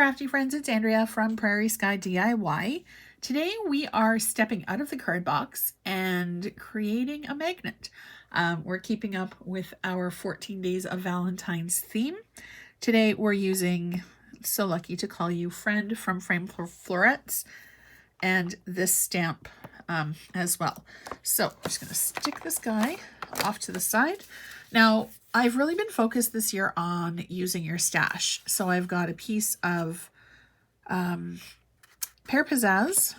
crafty friends, it's Andrea from Prairie Sky DIY. Today we are stepping out of the card box and creating a magnet. We're keeping up with our 14 Days of Valentine's theme. Today we're using So Lucky to Call You Friend from Frame Florets and this stamp as well. So I'm just going to stick this guy off to the side. Now, I've really been focused this year on using your stash. So I've got a piece of Pear Pizzazz,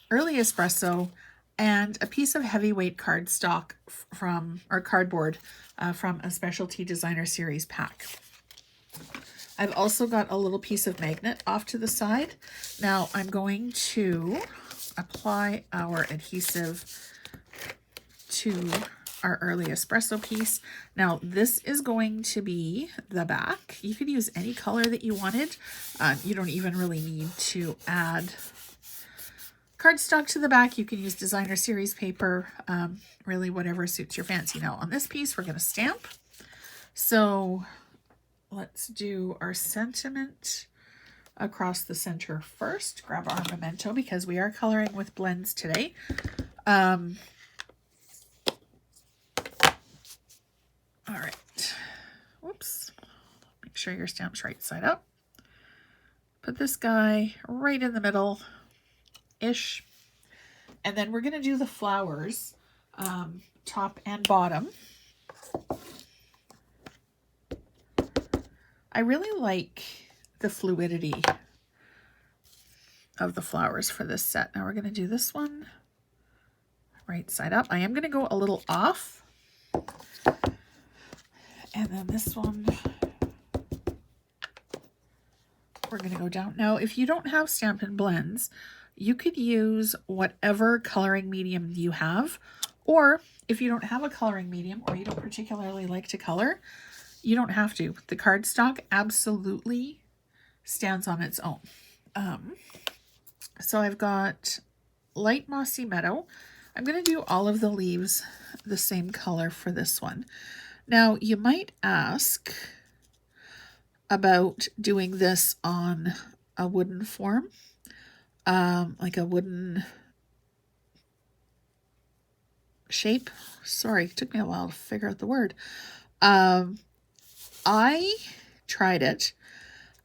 Early Espresso, and a piece of heavyweight cardstock from, or cardboard from a Specialty Designer Series pack. I've also got a little piece of magnet off to the side. Now I'm going to apply our adhesive to our Early Espresso piece. Now this is going to be the back. You could use any color that you wanted. You don't even really need to add cardstock to the back. You can use designer series paper, really whatever suits your fancy. Now on this piece we're going to stamp. So let's do our sentiment across the center first. Grab our memento because we are coloring with blends today. All right, whoops, make sure your stamp's right side up. Put this guy right in the middle-ish. And then we're gonna do the flowers, top and bottom. I really like the fluidity of the flowers for this set. Now we're gonna do this one right side up. I am gonna go a little off. And then this one, we're going to go down. Now, if you don't have Stampin Blends, you could use whatever coloring medium you have. Or if you don't have a coloring medium or you don't particularly like to color, you don't have to. The cardstock absolutely stands on its own. So I've got Light Mossy Meadow. I'm going to do all of the leaves the same color for this one. Now, you might ask about doing this on a wooden form, like a wooden shape. Sorry, it took me a while to figure out the word. I tried it,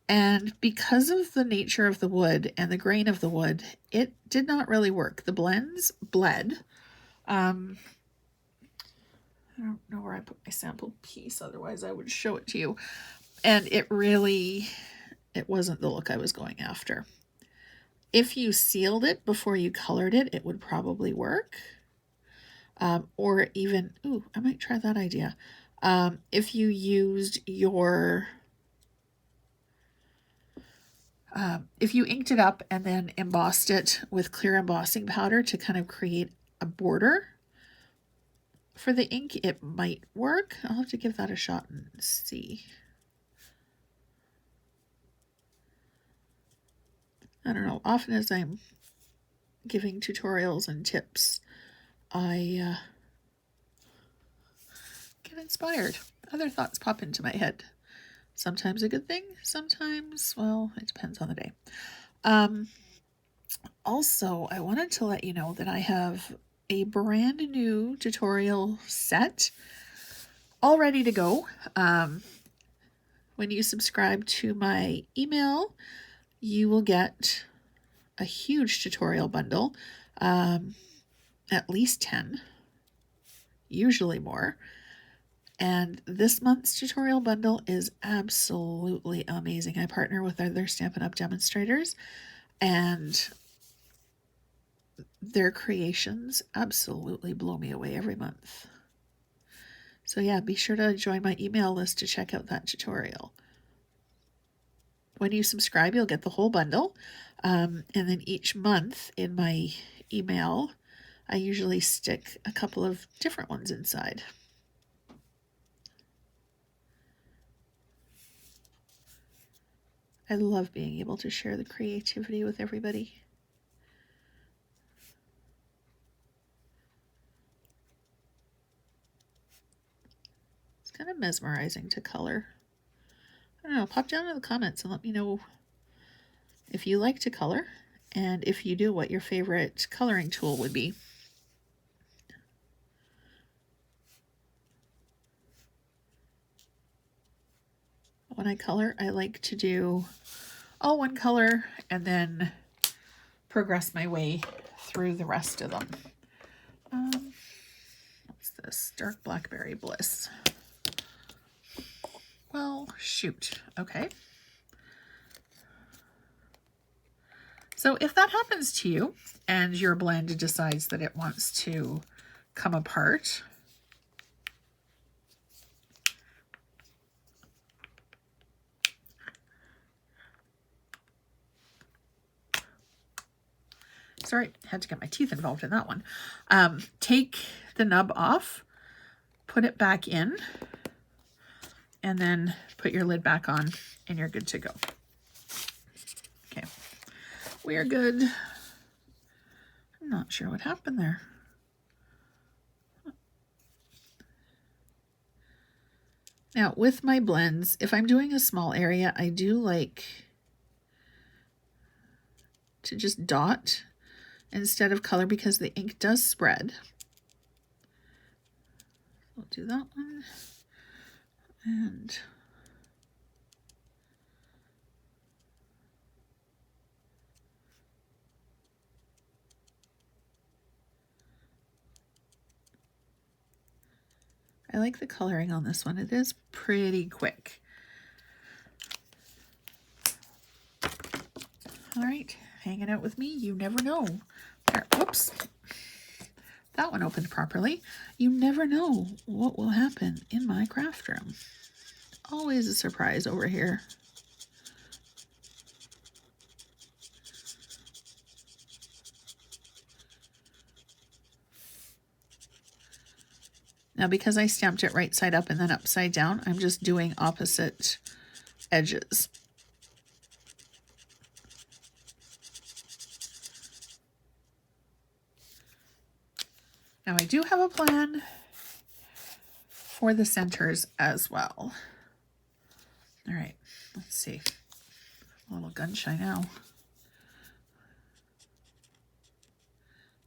and because of the nature of the wood and the grain of the wood, it did not really work. The blends bled. I don't know where I put my sample piece, otherwise I would show it to you. And it wasn't the look I was going after. If you sealed it before you colored it, it would probably work. Or even, ooh, I might try that idea. If you used your, if you inked it up and then embossed it with clear embossing powder to kind of create a border for the ink, it might work. I'll have to give that a shot and see. I don't know. Often as I'm giving tutorials and tips, I get inspired. Other thoughts pop into my head. Sometimes a good thing, sometimes, well, it depends on the day. Also, I wanted to let you know that I have a brand new tutorial set all ready to go. When you subscribe to my email, you will get a huge tutorial bundle, at least 10, usually more. And this month's tutorial bundle is absolutely amazing. I partner with other Stampin' Up! Demonstrators, and their creations absolutely blow me away every month. So yeah, be sure to join my email list to check out that tutorial. When you subscribe, you'll get the whole bundle. And then each month in my email, I usually stick a couple of different ones inside. I love being able to share the creativity with everybody. It's kind of mesmerizing to color. I don't know, pop down in the comments and let me know if you like to color, and if you do, what your favorite coloring tool would be. When I color, I like to do all one color and then progress my way through the rest of them. What's this? Dark Blackberry Bliss. Well, shoot. Okay. So if that happens to you and your blend decides that it wants to come apart, sorry, had to get my teeth involved in that one. Take the nub off, put it back in, and then put your lid back on, and you're good to go. Okay, we are good. I'm not sure what happened there. Now, with my blends, if I'm doing a small area, I do like to just dot instead of color because the ink does spread. I'll do that one. And I like the coloring on this one. It is pretty quick. All right, hanging out with me, you never know. There, whoops. That one opened properly. You never know what will happen in my craft room. Always a surprise over here. Now, because I stamped it right side up and then upside down, I'm just doing opposite edges. Now, I do have a plan for the centers as well. All right, let's see. A little gun shy now.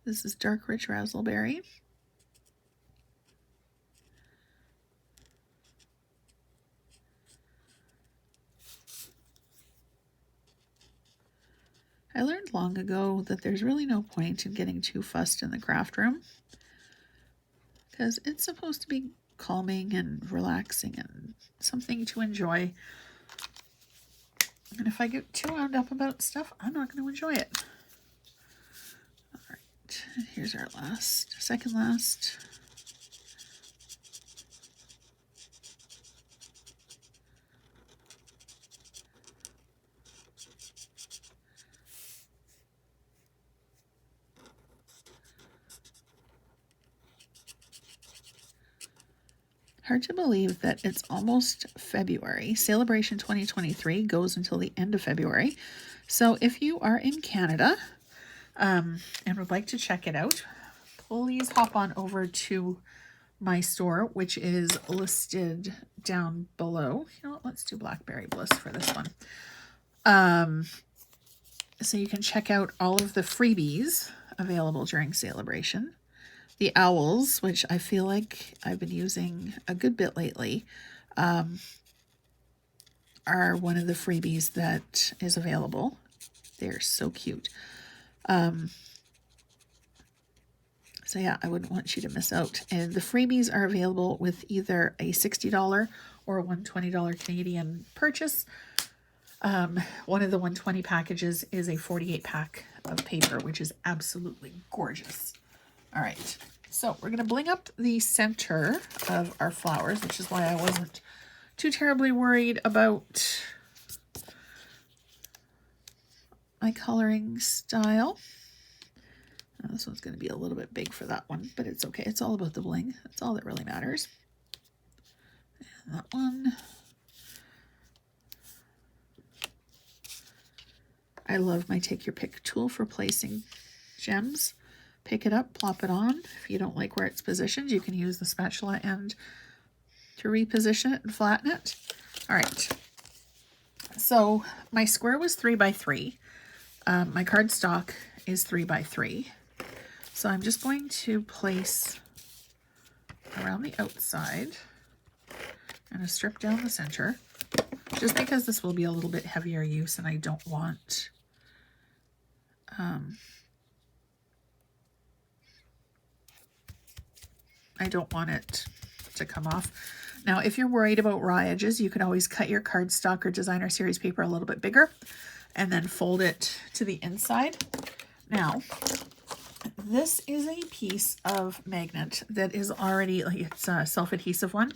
This is Dark Rich Razzleberry. I learned long ago that there's really no point in getting too fussed in the craft room because it's supposed to be calming and relaxing and something to enjoy. And if I get too wound up about stuff, I'm not going to enjoy it. All right, here's our second last. Hard to believe that it's almost February. Celebration 2023 goes until the end of February. So if you are in Canada and would like to check it out, please hop on over to my store, which is listed down below. You know what? Let's do Blackberry Bliss for this one. So you can check out all of the freebies available during Celebration. The owls, which I feel like I've been using a good bit lately, are one of the freebies that is available. They're so cute. So yeah, I wouldn't want you to miss out. And the freebies are available with either a $60 or a $120 Canadian purchase. One of the 120 packages is a 48 pack of paper, which is absolutely gorgeous. All right, so we're going to bling up the center of our flowers, which is why I wasn't too terribly worried about my coloring style. Now, this one's going to be a little bit big for that one, but it's okay. It's all about the bling. That's all that really matters. And that one. I love my Take Your Pick tool for placing gems. Pick it up, plop it on. If you don't like where it's positioned, you can use the spatula end to reposition it and flatten it. All right. So my square was 3 by 3. My cardstock is 3 by 3. So I'm just going to place around the outside and a strip down the center, just because this will be a little bit heavier use and I don't want it to come off. Now, if you're worried about raw edges, you can always cut your cardstock or designer series paper a little bit bigger and then fold it to the inside. Now, this is a piece of magnet that is already, like, it's a self-adhesive one,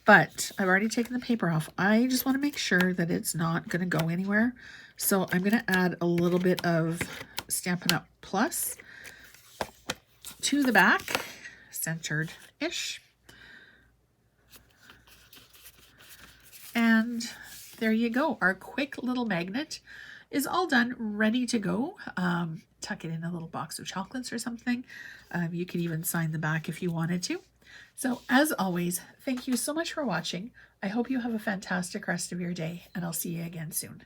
but I've already taken the paper off. I just want to make sure that it's not going to go anywhere. So I'm going to add a little bit of Stampin' Up! Plus to the back, centered-ish. And there you go. Our quick little magnet is all done, ready to go. Tuck it in a little box of chocolates or something. You could even sign the back if you wanted to. So as always, thank you so much for watching. I hope you have a fantastic rest of your day, and I'll see you again soon.